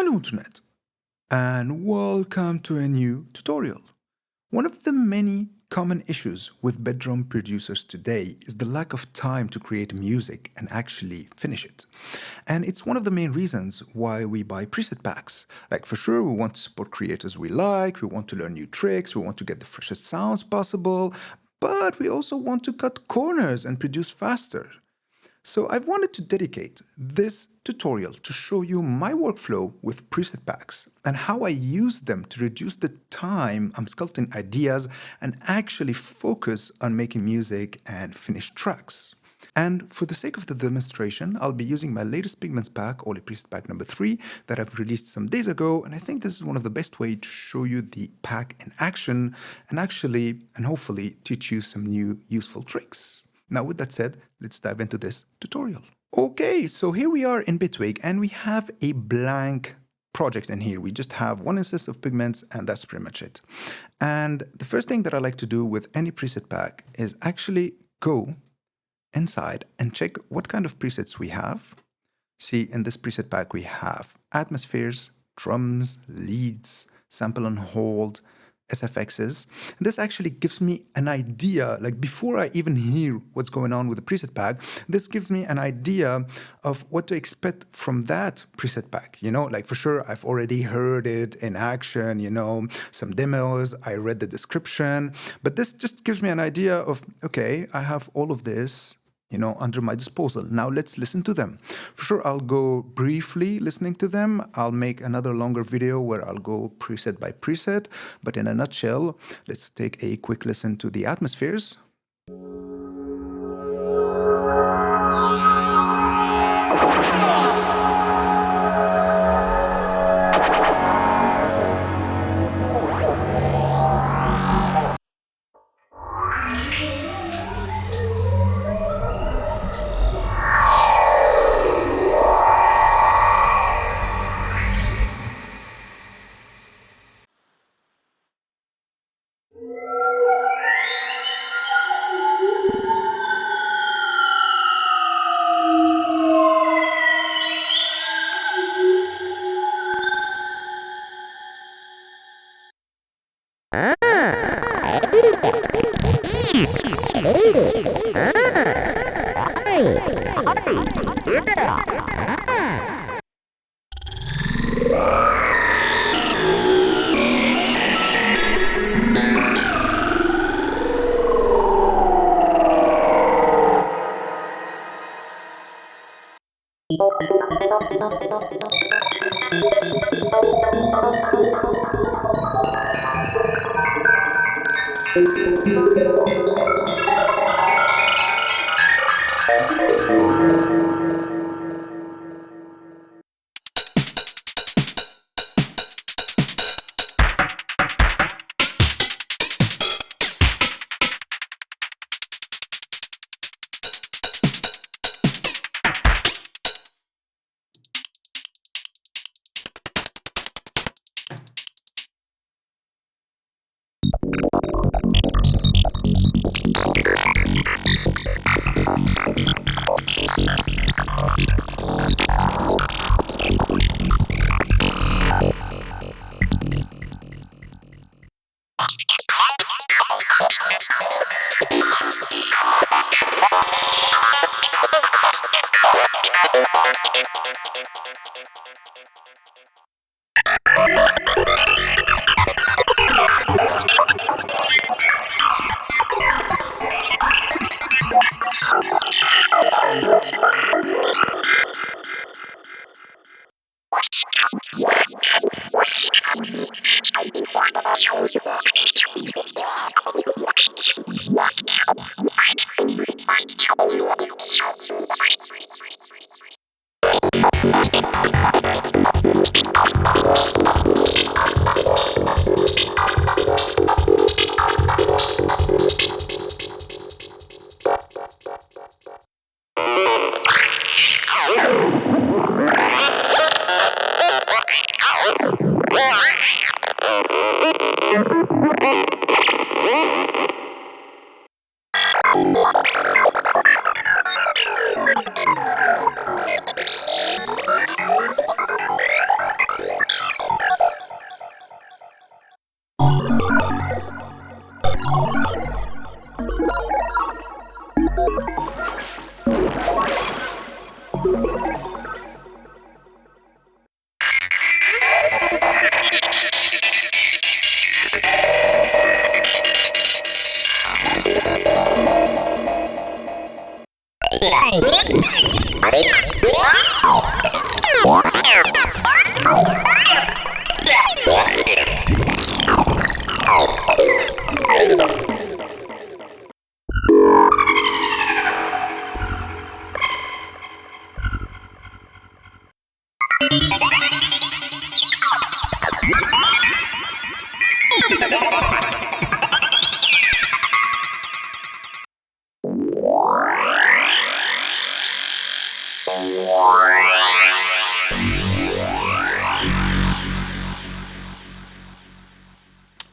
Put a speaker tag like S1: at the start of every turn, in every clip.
S1: Hello Internet, and welcome to a new tutorial. One of the many common issues with bedroom producers today is the lack of time to create music and actually finish it. And it's one of the main reasons why we buy preset packs. Like for sure, we want to support creators we like, we want to learn new tricks, we want to get the freshest sounds possible, but we also want to cut corners and produce faster. So I've wanted to dedicate this tutorial to show you my workflow with preset packs and how I use them to reduce the time I'm sculpting ideas and actually focus on making music and finished tracks. And for the sake of the demonstration, I'll be using my latest Pigments pack, Ollie Preset Pack number 3, that I've released some days ago, and I think this is one of the best ways to show you the pack in action and hopefully teach you some new useful tricks. Now, with that said, let's dive into this tutorial. Okay, so here we are in Bitwig, and we have a blank project in here. We just have one instance of pigments, and that's pretty much it. And the first thing that I like to do with any preset pack is actually go inside and check what kind of presets we have. See, in this preset pack, we have atmospheres, drums, leads, sample and hold, SFXs. And this actually gives me an idea, like before I even hear what's going on with the preset pack, this gives me an idea of what to expect from that preset pack. You know, like for sure, I've already heard it in action, some demos, I read the description, but this just gives me an idea of, okay, I have all of this, under my disposal. Now let's listen to them. For sure, I'll go briefly listening to them. I'll make another longer video where I'll go preset by preset. But in a nutshell, let's take a quick listen to the atmospheres.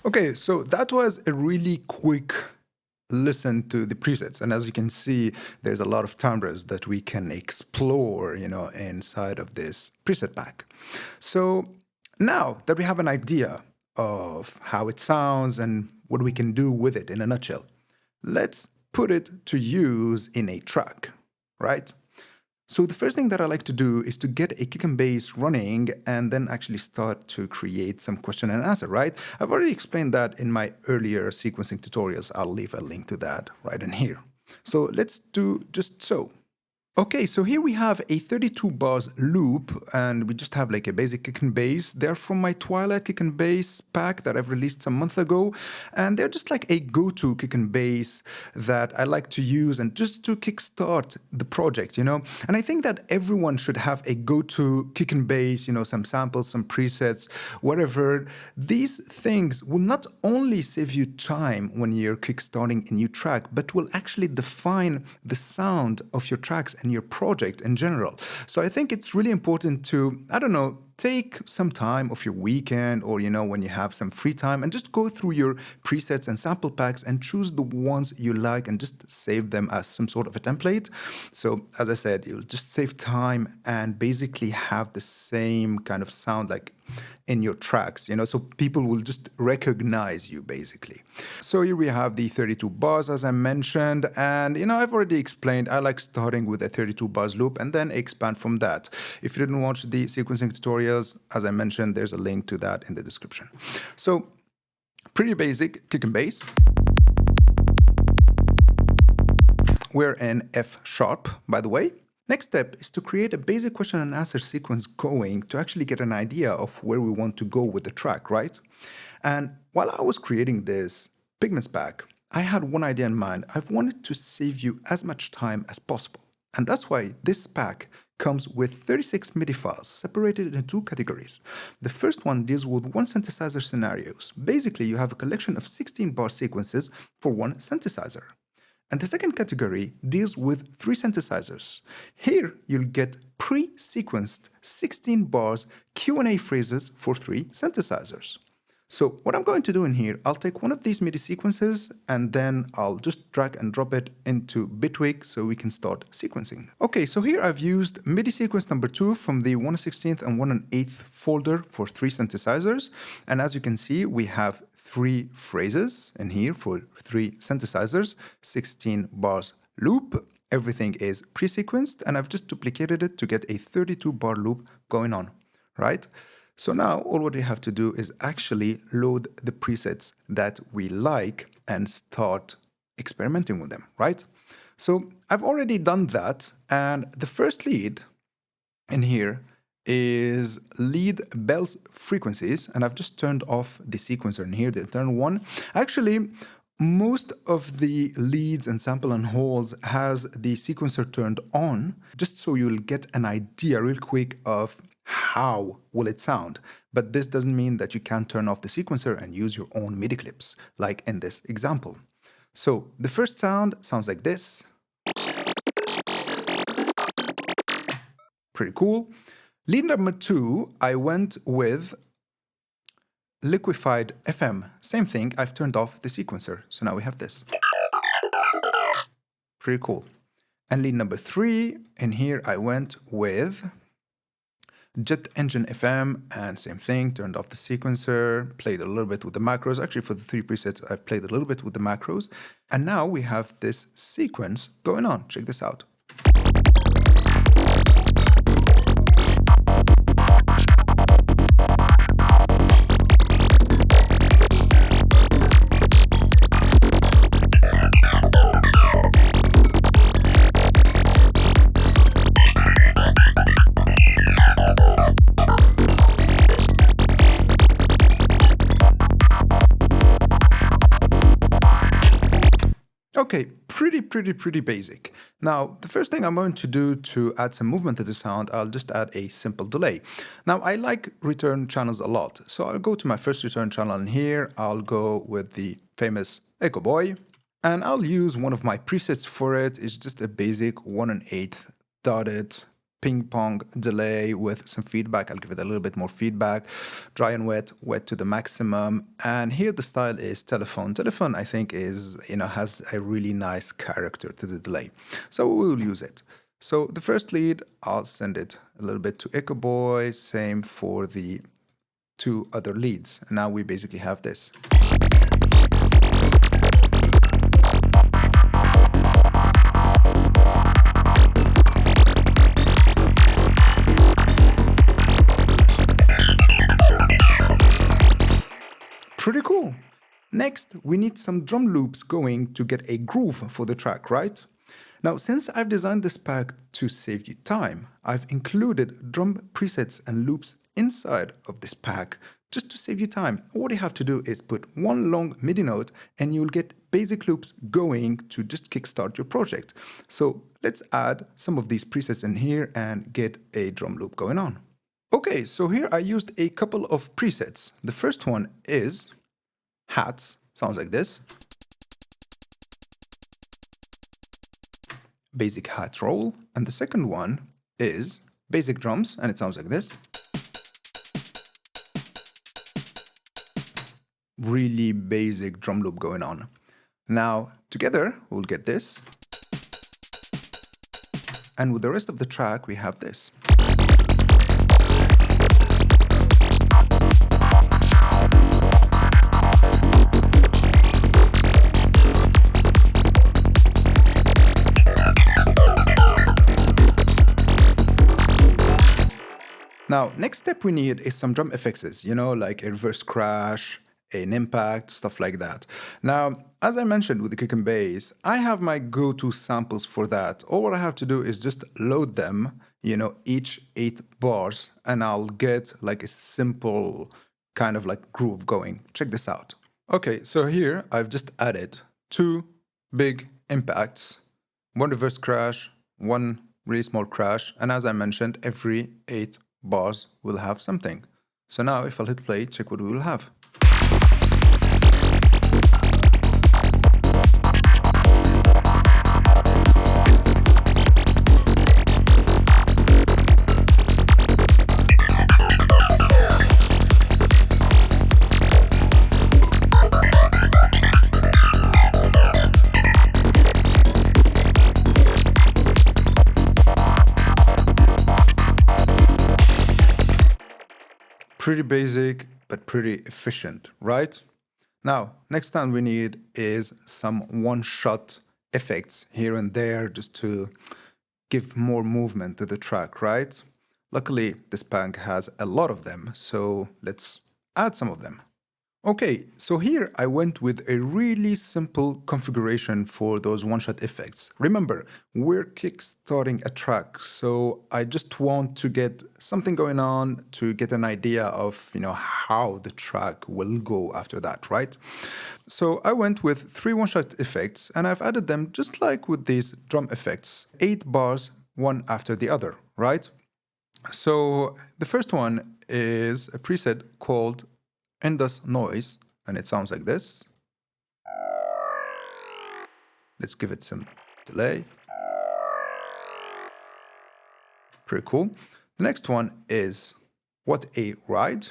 S1: Okay, so that was a really quick listen to the presets. And as you can see, there's a lot of timbres that we can explore, inside of this preset pack. So now that we have an idea of how it sounds and what we can do with it in a nutshell, let's put it to use in a track, right? So the first thing that I like to do is to get a kick and bass running and then actually start to create some question and answer, right? I've already explained that in my earlier sequencing tutorials. I'll leave a link to that right in here. So let's do just so. Okay, so here we have a 32 bars loop, and we just have like a basic kick and bass. They're from my Twilight kick and bass pack that I've released some month ago, and they're just like a go-to kick and bass that I like to use and just to kickstart the project, And I think that everyone should have a go-to kick and bass, some samples, some presets, whatever. These things will not only save you time when you're kickstarting a new track, but will actually define the sound of your tracks and your project in general. So I think it's really important to, take some time of your weekend or, when you have some free time and just go through your presets and sample packs and choose the ones you like and just save them as some sort of a template. So as I said, you'll just save time and basically have the same kind of sound like in your tracks, so people will just recognize you basically. So here we have the 32 bars as I mentioned, and I've already explained I like starting with a 32 bars loop and then expand from that. If you didn't watch the sequencing tutorials, as I mentioned, there's a link to that in the description. So pretty basic kick and bass. We're in F sharp, by the way. Next step is to create a basic question and answer sequence going to actually get an idea of where we want to go with the track, right? And while I was creating this Pigments pack, I had one idea in mind. I've wanted to save you as much time as possible. And that's why this pack comes with 36 MIDI files separated into two categories. The first one deals with one synthesizer scenarios. Basically, you have a collection of 16 bar sequences for one synthesizer. And the second category deals with 3 synthesizers. Here, you'll get pre-sequenced 16 bars Q&A phrases for 3 synthesizers. So what I'm going to do in here, I'll take one of these MIDI sequences and then I'll just drag and drop it into Bitwig so we can start sequencing. Okay, so here I've used MIDI sequence number 2 from the 1/16th and 1/8th folder for 3 synthesizers. And as you can see, we have 3 phrases in here for 3 synthesizers, 16 bars loop. Everything is pre-sequenced and I've just duplicated it to get a 32 bar loop going on, right? So now all what we have to do is actually load the presets that we like and start experimenting with them, right? So I've already done that, and the first lead in here is lead bells frequencies, and I've just turned off the sequencer in here, the turn 1. Actually, most of the leads and sample and holds has the sequencer turned on, just so you'll get an idea real quick of how will it sound. But this doesn't mean that you can't turn off the sequencer and use your own MIDI clips, like in this example. So the first sound sounds like this. Pretty cool. Lead number 2, I went with liquefied FM. Same thing, I've turned off the sequencer. So now we have this. Pretty cool. And lead number 3, in here I went with Jet Engine FM, and same thing, turned off the sequencer, played a little bit with the macros. Actually, for the 3 presets, I've played a little bit with the macros. And now we have this sequence going on. Check this out. Okay, pretty basic. Now, the first thing I'm going to do to add some movement to the sound, I'll just add a simple delay. Now, I like return channels a lot, so I'll go to my first return channel in here. I'll go with the famous Echo Boy, and I'll use one of my presets for it. It's just a basic 1/8 dotted ping pong delay with some feedback. I'll give it a little bit more feedback. Dry and wet, wet to the maximum. And here the style is telephone. Telephone, I think, has a really nice character to the delay. So we will use it. So the first lead, I'll send it a little bit to Echo Boy. Same for the two other leads. And now we basically have this. Pretty cool. Next, we need some drum loops going to get a groove for the track, right? Now, since I've designed this pack to save you time, I've included drum presets and loops inside of this pack just to save you time. All you have to do is put one long MIDI note and you'll get basic loops going to just kickstart your project. So let's add some of these presets in here and get a drum loop going on. Okay, so here I used a couple of presets. The first one is hats, sounds like this. Basic hat roll. And the second one is basic drums, and it sounds like this. Really basic drum loop going on. Now, together, we'll get this. And with the rest of the track, we have this. Now, next step we need is some drum effects, like a reverse crash, an impact, stuff like that. Now, as I mentioned with the kick and bass, I have my go-to samples for that. All what I have to do is just load them, each 8 bars, and I'll get like a simple kind of like groove going. Check this out. Okay, so here I've just added 2 big impacts, 1 reverse crash, 1 really small crash, and as I mentioned, every 8 bars will have something. So now if I'll hit play, check what we will have. Pretty basic, but pretty efficient, right? Now, next time we need is some one-shot effects here and there just to give more movement to the track, right? Luckily, this pack has a lot of them, so let's add some of them. Okay, so here I went with a really simple configuration for those one-shot effects. Remember, we're kickstarting a track, so I just want to get something going on to get an idea of, how the track will go after that, right? So I went with 3 one-shot effects, and I've added them just like with these drum effects, 8 bars, one after the other, right? So the first one is a preset called Indus Noise, and it sounds like this. Let's give it some delay. Pretty cool. The next one is What a Ride,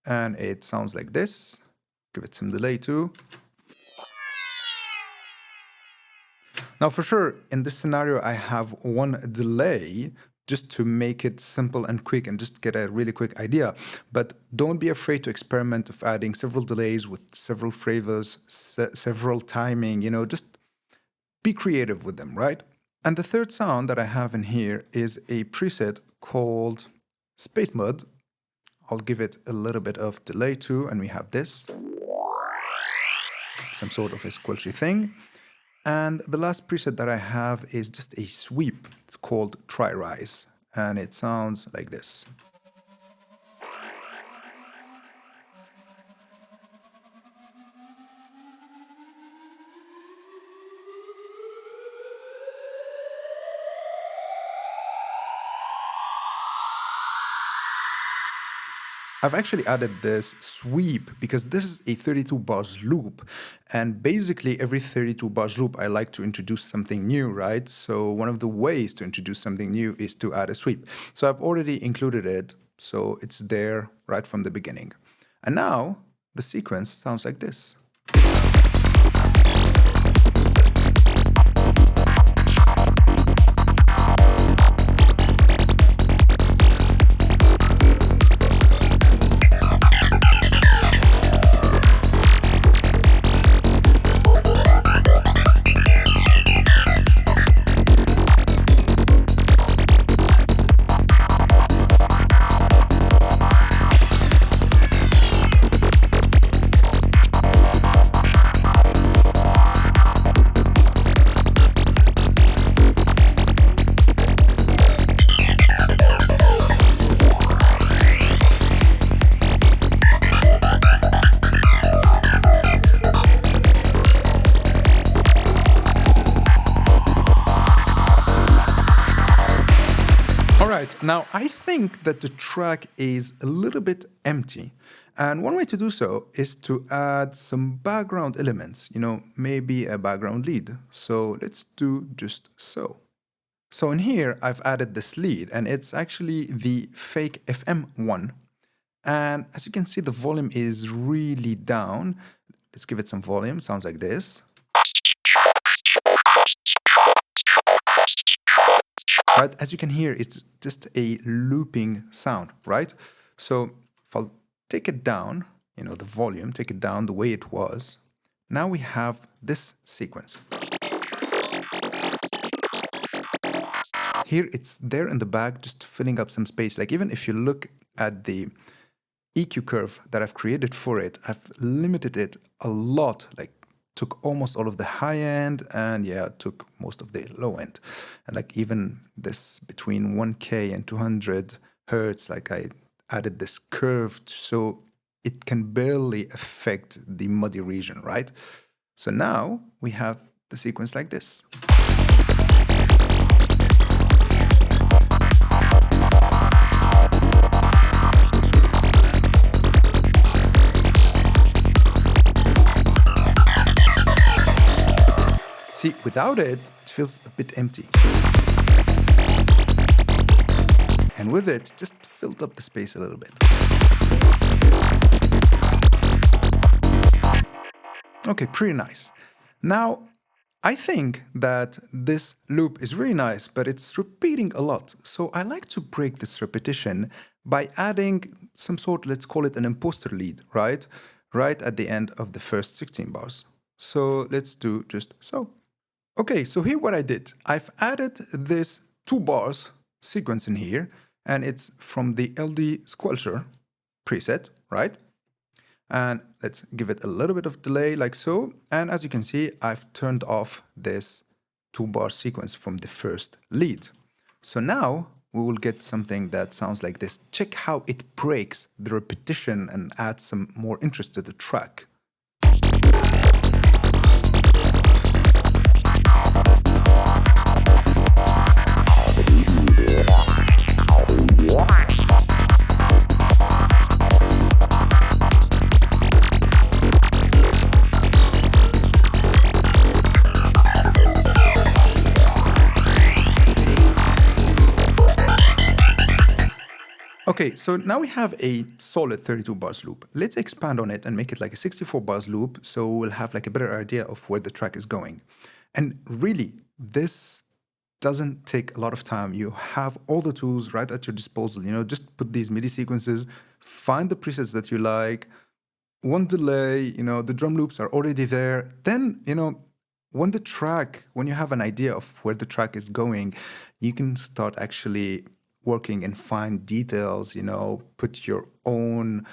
S1: and it sounds like this. Give it some delay too. Now for sure, in this scenario, I have one delay just to make it simple and quick and just get a really quick idea. But don't be afraid to experiment of adding several delays with several flavors, several timing, just be creative with them, right? And the third sound that I have in here is a preset called Space Mud. I'll give it a little bit of delay too, and we have this. Some sort of a squelchy thing. And the last preset that I have is just a sweep. It's called Try Rise, and it sounds like this. I've actually added this sweep because this is a 32 bars loop. And basically every 32 bars loop, I like to introduce something new, right? So one of the ways to introduce something new is to add a sweep. So I've already included it. So it's there right from the beginning. And now the sequence sounds like this. Alright, now I think that the track is a little bit empty. And one way to do so is to add some background elements, maybe a background lead. So let's do just so. So in here, I've added this lead, and it's actually the fake FM one. And as you can see, the volume is really down. Let's give it some volume. Sounds like this. Right, as you can hear, it's just a looping sound, right? So if I'll take it down, the volume, take it down the way it was, now we have this sequence. Here it's there in the back, just filling up some space. Like even if you look at the EQ curve that I've created for it, I've limited it a lot, like took almost all of the high end and took most of the low end. And like even this between 1K and 200 hertz, like I added this curve so it can barely affect the muddy region, right? So now we have the sequence like this. See, without it, it feels a bit empty. And with it, just filled up the space a little bit. Okay, pretty nice. Now, I think that this loop is really nice, but it's repeating a lot. So I like to break this repetition by adding some sort, let's call it an imposter lead, right? Right at the end of the first 16 bars. So let's do just so. Okay, so here what I did, I've added this 2 bars sequence in here, and it's from the LD Squelcher preset, right? And let's give it a little bit of delay like so. And as you can see, I've turned off this 2 bar sequence from the first lead. So now we will get something that sounds like this. Check how it breaks the repetition and adds some more interest to the track. Okay, so now we have a solid 32 bars loop. Let's expand on it and make it like a 64 bars loop so we'll have like a better idea of where the track is going. And really, this doesn't take a lot of time. You have all the tools right at your disposal. Just put these MIDI sequences, find the presets that you like, one delay, the drum loops are already there. Then, when you have an idea of where the track is going, you can start actually working and find details, put your own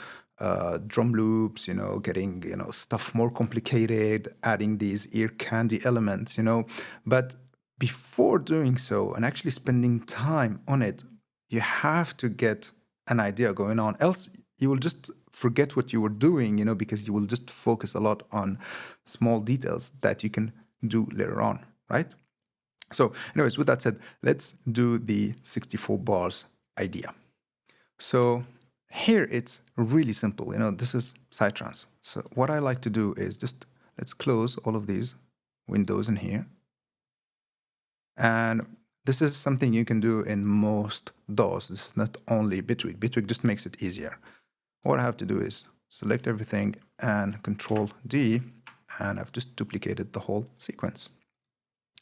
S1: drum loops, getting, stuff more complicated, adding these ear candy elements, But before doing so and actually spending time on it, you have to get an idea going on. Else you will just forget what you were doing, because you will just focus a lot on small details that you can do later on, right? So anyways, with that said, let's do the 64 bars idea. So Here it's really simple. This is Psytrance. So what I like to do is just let's close all of these windows in here. And this is something you can do in most DAWs. This is not only Bitwig. Bitwig just makes it easier. What I have to do is select everything and Control D, and I've just duplicated the whole sequence.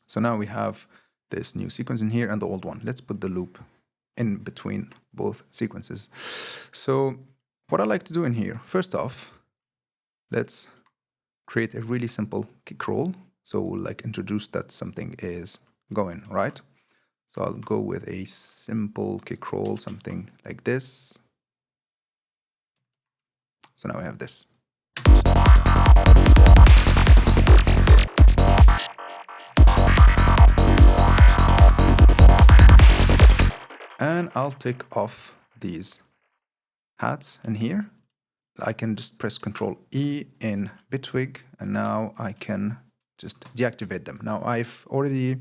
S1: So now we have this new sequence in here and the old one. Let's put the loop in between both sequences. So what I like to do in here, first off, let's create a really simple kick roll. So we'll like introduce that something is going, right? So I'll go with a simple kick roll, something like this. So now we have this. And I'll take off these hats in here. I can just press Control E in Bitwig, and now I can just deactivate them. Now I've already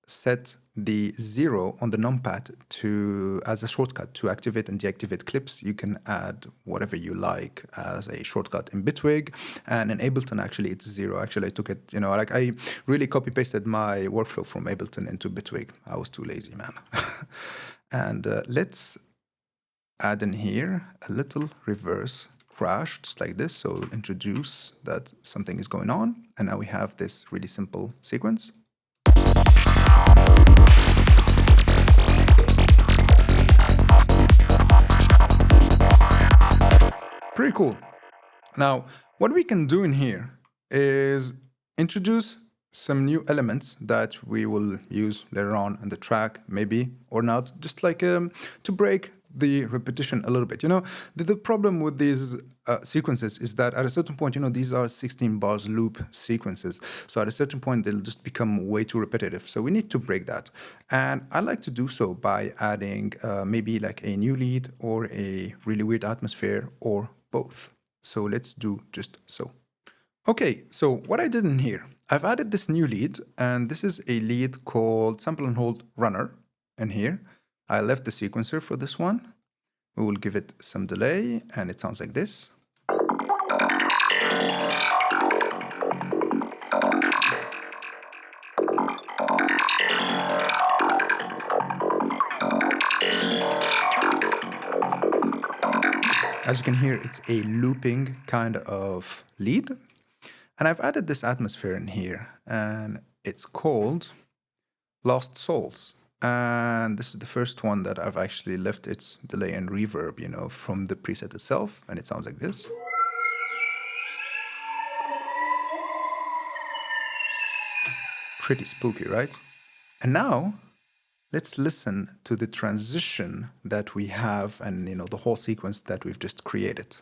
S1: set the 0 on the numpad as a shortcut to activate and deactivate clips. You can add whatever you like as a shortcut in Bitwig, and in Ableton actually it's 0. Actually I took it, like I really copy pasted my workflow from Ableton into Bitwig. I was too lazy, man. And let's add in here a little reverse crash, just like this. So we'll introduce that something is going on, and now we have this really simple sequence. Pretty cool. Now, what we can do in here is introduce some new elements that we will use later on in the track, maybe or not, just like to break the repetition a little bit. The problem with these sequences is that at a certain point, these are 16 bars loop sequences. So at a certain point, they'll just become way too repetitive. So we need to break that. And I like to do so by adding maybe like a new lead or a really weird atmosphere or both. So let's do just so. Okay, so what I did in here, I've added this new lead, and this is a lead called Sample and Hold Runner in here. I left the sequencer for this one. We will give it some delay, and it sounds like this. As you can hear, it's a looping kind of lead. And I've added this atmosphere in here, and it's called Lost Souls. And this is the first one that I've actually left its delay and reverb, from the preset itself, and it sounds like this. Pretty spooky, right? And now, let's listen to the transition that we have and, the whole sequence that we've just created.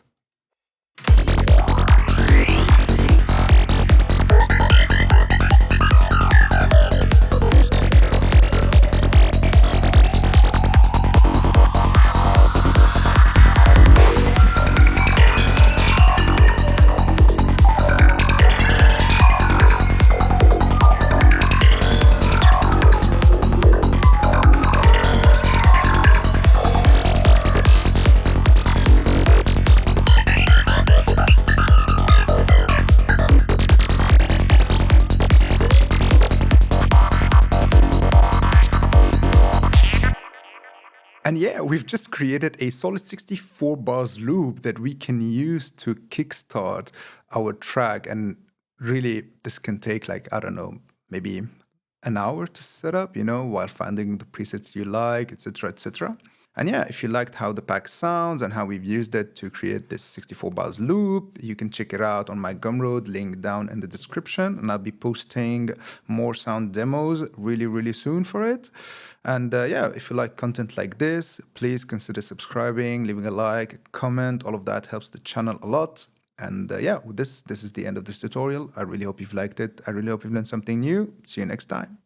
S1: And yeah, we've just created a solid 64 bars loop that we can use to kickstart our track. And really, this can take like, I don't know, maybe an hour to set up, while finding the presets you like, etc., etc. And yeah, if you liked how the pack sounds and how we've used it to create this 64 bars loop, you can check it out on my Gumroad, link down in the description. And I'll be posting more sound demos really, really soon for it. And yeah, if you like content like this, please consider subscribing, leaving a like, a comment. All of that helps the channel a lot. And yeah, this is the end of this tutorial. I really hope you've liked it. I really hope you've learned something new. See you next time.